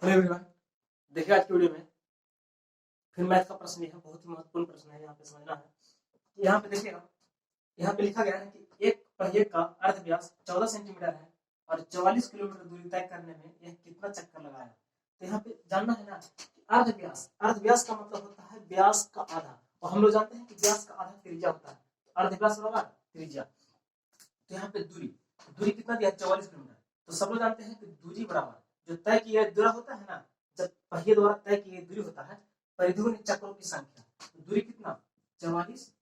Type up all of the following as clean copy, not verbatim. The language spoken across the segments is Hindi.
हेलो एवरीवन, देखिए आज की वीडियो में फिर मैथ का प्रश्न है। बहुत ही महत्वपूर्ण प्रश्न है। यहाँ पे समझना है कि यहाँ पे देखिएगा, यहाँ पे लिखा गया है कि एक पहिए का अर्ध व्यास 14 सेंटीमीटर है और 44 किलोमीटर दूरी तय करने में यह कितना चक्कर लगाया। तो यहाँ पे जानना है ना कि अर्ध व्यास का मतलब होता है व्यास का आधा, और हम लोग जानते हैं कि व्यास का आधा त्रिज्या होता है। तो अर्ध व्यास बराबर त्रिज्या। तो यहाँ पे दूरी कितना दिया, 44 किलोमीटर। तो सब लोग जानते हैं कि दूरी बराबर जो तय किया दूरा होता है ना, जब पहिए द्वारा तय की गई दूरी होता है परिधि गुणित चक्रों की संख्या। तो दूरी कितना, 44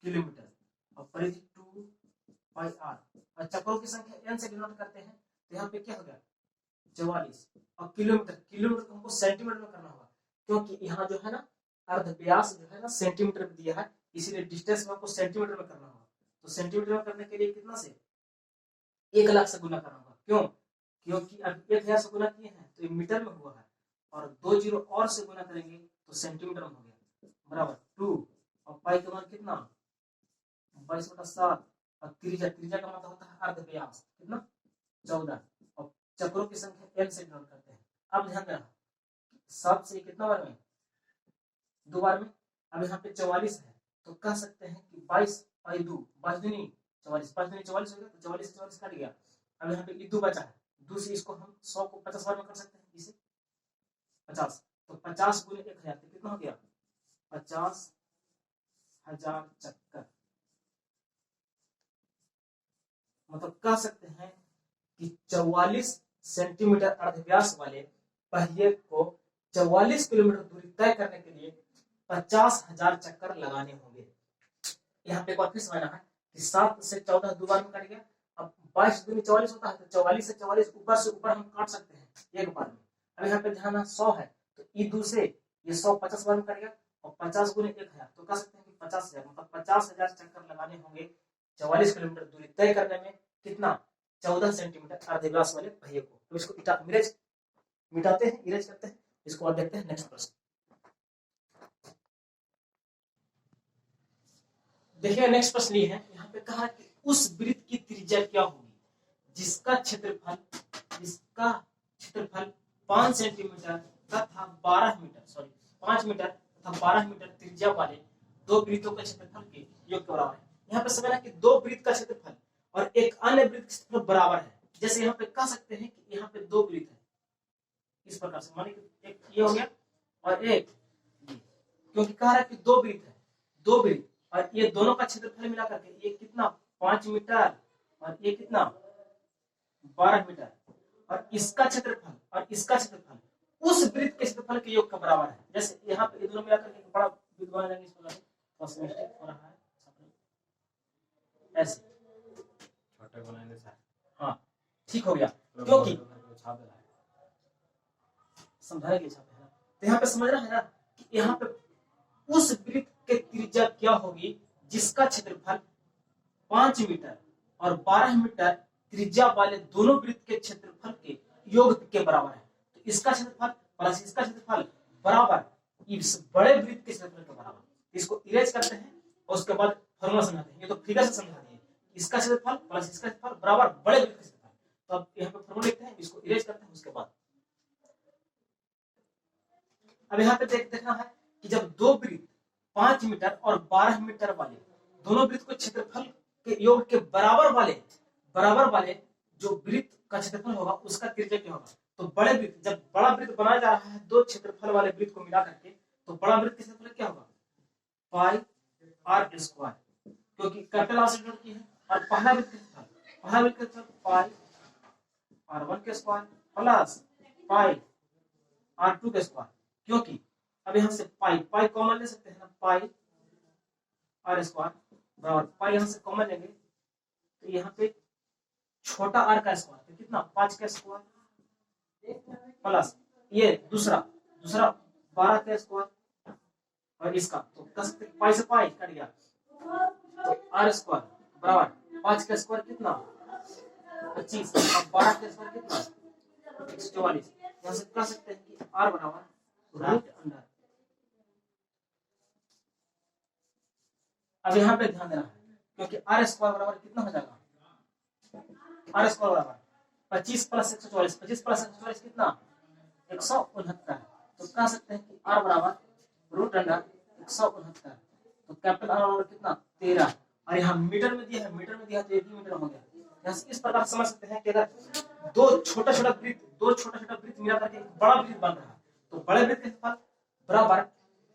किलोमीटर और परिधि 2πr और चक्रों की संख्या n से डिनोट करते हैं। तो यहाँ पे क्या हो गया 44 और किलोमीटर को हमको सेंटीमीटर में करना होगा, क्योंकि यहाँ जो है ना अर्ध व्यास जो है ना सेंटीमीटर में दिया है, इसीलिए डिस्टेंस में आपको सेंटीमीटर में करना होगा। तो सेंटीमीटर में करने के लिए कितना से 1 लाख से गुना करना होगा। क्यों? क्योंकि अब 1000 से गुना किए हैं तो ये मीटर में हुआ है, और 2 जीरो और से गुना करेंगे तो सेंटीमीटर में हो गया बराबर 2। और पाई का मान कितना 22/7 और त्रिज्या का मतलब होता है अर्ध व्यास कितना 14 और चक्रों की संख्या n से डिनोट करते हैं। अब ध्यान देना 7 से कितना बार में 2 बार में। अब यहाँ पे 44 है तो कह सकते हैं कि 22 और 2 22 दूनी 44 5 दूनी 44 हो गया, तो 44 से 44 कट गया। अब यहाँ पे 2 बचा है, 2 से इसको हम 100 को 50 बार में कर सकते हैं, इसे 50 तो 50 गुने 1000 तो कितना हो गया 50,000 चक्कर। मतलब कह सकते हैं कि 44 सेंटीमीटर अर्धव्यास वाले पहिए को 44 किलोमीटर दूरी तय करने के लिए 50,000 चक्कर लगाने होंगे। यहाँ पे एक बार फिर समझना है कि 7 से 14 दो बार में कट गया। अब 22 दूनी 44 होता है, तो 44 से 44 ऊपर से ऊपर हम काट सकते हैं एक बार में। अब यहाँ पे ध्यान 100 है तो ई 2 से ये 100 50 बार में कट गया, और 50 गुने 1000 तो कह सकते हैं कि 50,000 मतलब 50,000 चक्कर लगाने होंगे 44 किलोमीटर दूरी तय करने में। कितना 14 सेंटीमीटर अर्धव्यास वाले पहिए को। तो इसको मिटाते हैं, इरेज करते हैं। इसको और देखते हैं नेक्स्ट प्रश्न। देखिए नेक्स्ट प्रश्न ये है, यहाँ पे कहा कि उस वृत्त की त्रिज्या क्या होगी जिसका क्षेत्रफल 5 सेंटीमीटर तथा 12 मीटर 5 मीटर तथा 12 मीटर त्रिज्या वाले दो वृत्तों के क्षेत्रफल के योग के बराबर है। यहाँ पे समझना कि दो वृत्त का क्षेत्रफल और एक अन्य वृत्त का क्षेत्रफल बराबर है। जैसे यहाँ पे कह सकते हैं कि यहाँ पे दो वृत्त है, इस प्रकार से माने कि एक ये हो गया और एक ये, क्योंकि कह रहा है कि दो वृत्त और ये दोनों का क्षेत्रफल मिला करके ये कितना 5 मीटर और ये कितना 12 मीटर, और इसका क्षेत्रफल और इसका क्षेत्रफल उस वृत्त के क्षेत्रफल के योग का बराबर है। जैसे यहाँ पे ये दोनों मिला करके बड़ा वृत्त बना जाएंगे। इस मिस्टेक हो रहा है ऐसे छोटे बनाएंगे सर। हाँ ठीक हो गया, क्योंकि समझाने के लिए छापे है। तो यहाँ पे समझ रहा है ना कि यहाँ पे उस वृत्त के त्रिज्या क्या होगी जिसका क्षेत्रफल 5 मीटर और 12 मीटर त्रिज्या वाले दोनों वृत्त के क्षेत्रफल के योग के बराबर है। तो इसका क्षेत्रफल प्लस इसका क्षेत्रफल बराबर इस बड़े वृत्त के क्षेत्रफल के बराबर। इसको इरेज करते हैं और उसके बाद फॉर्मूला समझाते हैं। ये तो फिगर से समझा दिए, इसका क्षेत्रफल प्लस इसका क्षेत्रफल बराबर बड़े वृत्त के क्षेत्रफल। तो अब यहाँ पे फॉर्मूला लिखते हैं, इसको इरेज करते हैं उसके बाद। अब यहाँ पे देखना है कि जब दो वृत्त 5 मीटर और 12 मीटर वाले दोनों वृत्त को क्षेत्रफल के योग के बराबर वाले जो वृत्त का क्षेत्रफल होगा उसका त्रिज्या क्या होगा। तो बड़े वृत्त, जब बड़ा वृत्त बनाया जा रहा है दो क्षेत्रफल वाले वृत्त को मिला करके, तो बड़ा वृत्त का क्षेत्रफल क्या होगा पाई आर स्क्वायर, क्योंकि कैपिटल आर से डिनोट की है। और पहला वृत्त का क्षेत्रफल पाई r1 के स्क्वायर प्लस पाई r2 के स्क्वायर, क्योंकि अब यहाँ से पाई कॉमन ले सकते हैं ना, पाई आर स्क्वायर बराबर पाई यहाँ से कॉमन लेंगे तो यहाँ पे छोटा आर का स्क्वायर तो कितना 5 का स्क्वायर प्लस ये दूसरा 12 का स्क्वायर और इसका तो पाई से पाई कट गया, तो आर स्क्वायर बराबर 5 का स्क्वायर कितना 25 और 12 का स्क्वायर कितना 144। यहाँ से कह सकते हैं कि आर बराबर रूट अंडर। अब यहाँ पे ध्यान देना है क्योंकि आर स्क्वायर बराबर कितना हो जाएगा, आर स्क्वायर बराबर 25 प्लस 144 कितना 169, तो कह सकते हैं कि r बराबर रूट अंडर 169, तो कैपिटल R बराबर कितना 13, और यहाँ मीटर में दिया है, मीटर में दिया तो 1 ही मीटर हो गया। यहाँ से इस प्रकार समझ सकते हैं कि अगर दो छोटा छोटा वृत्त मिला करके एक बड़ा वृत्त बन रहा है, तो बड़े वृत्त का क्षेत्रफल बराबर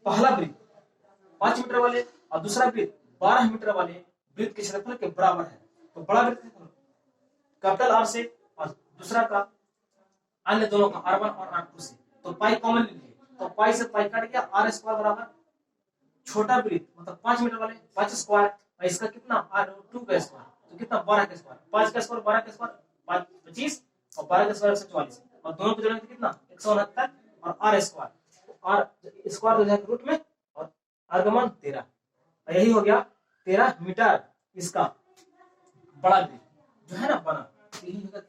पहला वृत्त 5 मीटर वाले और दूसरा वृत्त 12 मीटर वाले वृत्त के क्षेत्रफल के बराबर है। तो बड़ा वृत्त कैपिटल R से और दूसरा का अन्य दोनों का R1 और R2 से, तो पाई कॉमन लीजिए, तो पाई से पाई कट गया, R स्क्वायर बराबर छोटा वृत्त मतलब 5 मीटर वाले 5 स्क्वायर, और इसका कितना R2 का स्क्वायर, तो कितना 12 का स्क्वायर, 5 का स्क्वायर 12 का स्क्वायर 5 25 और 12 का स्क्वायर 144, और दोनों को जोड़ेंगे तो कितना 169 और R स्क्वायर, और स्क्वायर हो जाएगा रूट में और R का मान 13, और यही हो गया 13 मीटर इसका बड़ा वृत्त जो है ना बना, यही होगा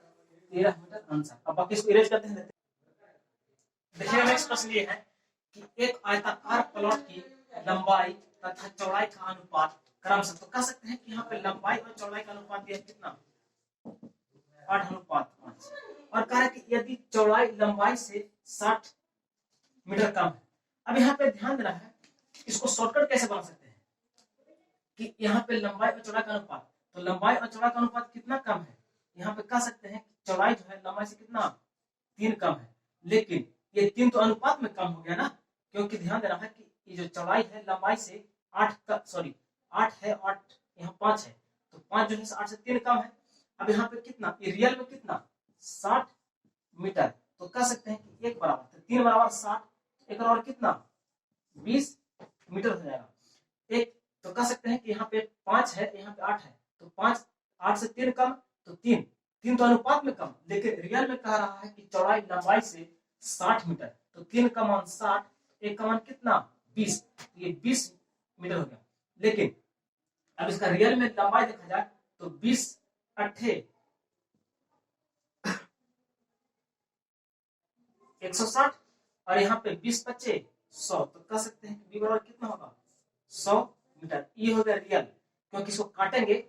13 मीटर आंसर। अब बाकी इसको इरेज करते हैं। देखिए नेक्स्ट प्रश्न ये है कि एक आयताकार प्लॉट की लंबाई तथा चौड़ाई का अनुपात क्रमशः, तो कह सकते हैं कि यहाँ पे लंबाई और चौड़ाई का अनुपात दिया कितना 8:5, और कह रहा है कि यदि चौड़ाई लंबाई से 60 मीटर कम है। अब यहाँ पे ध्यान देना है, इसको शॉर्टकट कैसे बना सकते हैं कि यहाँ पे लंबाई और चौड़ाई का अनुपात, तो लंबाई और चौड़ाई का अनुपात कितना कम है, यहाँ पे कह सकते हैं कि चौड़ाई जो है लंबाई से कितना 3 कम है, लेकिन ये 3 तो अनुपात में कम हो गया ना, क्योंकि ध्यान देना है कि ये जो चौड़ाई है लंबाई से 8 है, 8 यहाँ 5 है, तो 5 जो है 8 से 3 कम है। अब यहाँ पे कितना ये रियल में कितना 60 मीटर, तो कह सकते हैं कि एक बराबर, तो 3 बराबर 60, एक और कितना 20 मीटर हो जाएगा। एक तो कह सकते हैं कि यहाँ पे 5 है, यहाँ पे 8 है, तो 5 8 से 3 कम, तो 3 तो अनुपात में कम, लेकिन रियल में कह रहा है कि चौड़ाई लंबाई से 60 मीटर, तो 3 का मान 60, एक का मान कितना 20, ये 20 मीटर हो गया। लेकिन अब इसका रियल में लंबाई देखा जाए तो 20 अट्ठे 160, और यहाँ पे 20 पच्चे 100, तो कह सकते हैं कि b बराबर कितना होगा 100 मीटर। ये हो गया रियल, क्योंकि इसको काटेंगे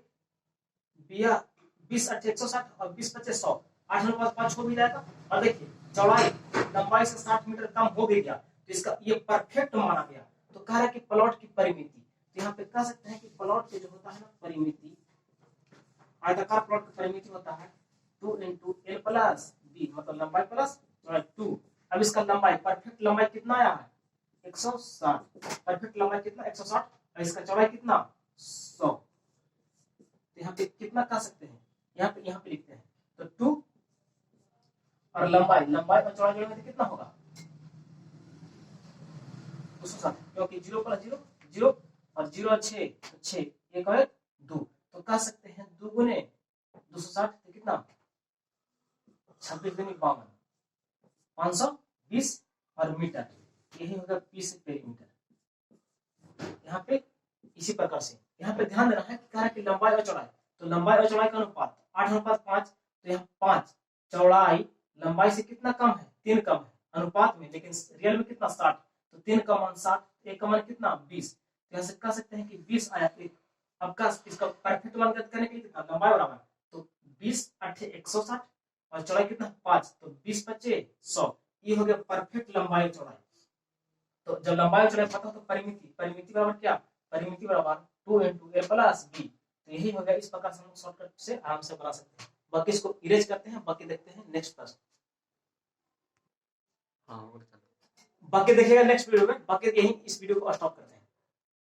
20 अट्ठे 160 और 20 पच्चे 100, 8:5 हो भी जाएगा। और देखिए चौड़ाई लंबाई से 60 मीटर कम हो भी गया, तो इसका ये परफेक्ट माना गया। तो कह रहा है कि प्लॉट की परिमिति, तो यहाँ पे कह सकते हैं कि प्लॉट के जो होता है ना परिमिति, आयताकार प्लॉट की परिमिति होता है 2 × l + b, मतलब लंबाई प्लस चौड़ाई 2। अब इसका लंबाई परफेक्ट लंबाई कितना आया है 160, परफेक्ट लंबाई कितना 160, और इसका चौड़ाई कितना 100, तो यहाँ पे कितना कह सकते हैं, यहाँ पे लिखते हैं, तो 2 और लंबाई और चौड़ाई जोड़ेंगे तो कितना होगा 260, क्योंकि 0 + 0 0 और 0 6 6 1 और 2, तो कह सकते हैं 2 × 260 तो कितना 26 × 52 520 और मीटर, यही होगा पी से पेरीमीटर। यहाँ पे इसी प्रकार से यहाँ पे ध्यान देना है कि कह कि लंबाई और चौड़ाई, तो लंबाई और चौड़ाई का अनुपात 8:5, तो यहाँ 5 चौड़ाई लंबाई से कितना कम है 3 कम है अनुपात में, लेकिन रियल में कितना 60, तो 3 का मान 60, एक का मान कितना 20, तो यहाँ से कह सकते हैं कि 20 आया। अब का इसका परफेक्ट मान ज्ञात करने के लिए कितना लंबाई बराबर, तो 20 अट्ठे 160 और चौड़ाई कितना 5, तो 20 पच्चे 100, ये हो गया परफेक्ट लंबाई चौड़ाई। तो जब लंबाई चौड़ाई पता तो परिमिति बराबर क्या, परिमिति बराबर 2 × a + b, तो यही हो गया। इस प्रकार से हम शॉर्टकट से आराम से बना सकते हैं। बाकी इसको इरेज करते हैं, बाकी देखते हैं नेक्स्ट प्रश्न। बाकी देखिएगा नेक्स्ट वीडियो में, बाकी यही इस वीडियो को स्टॉप करते हैं।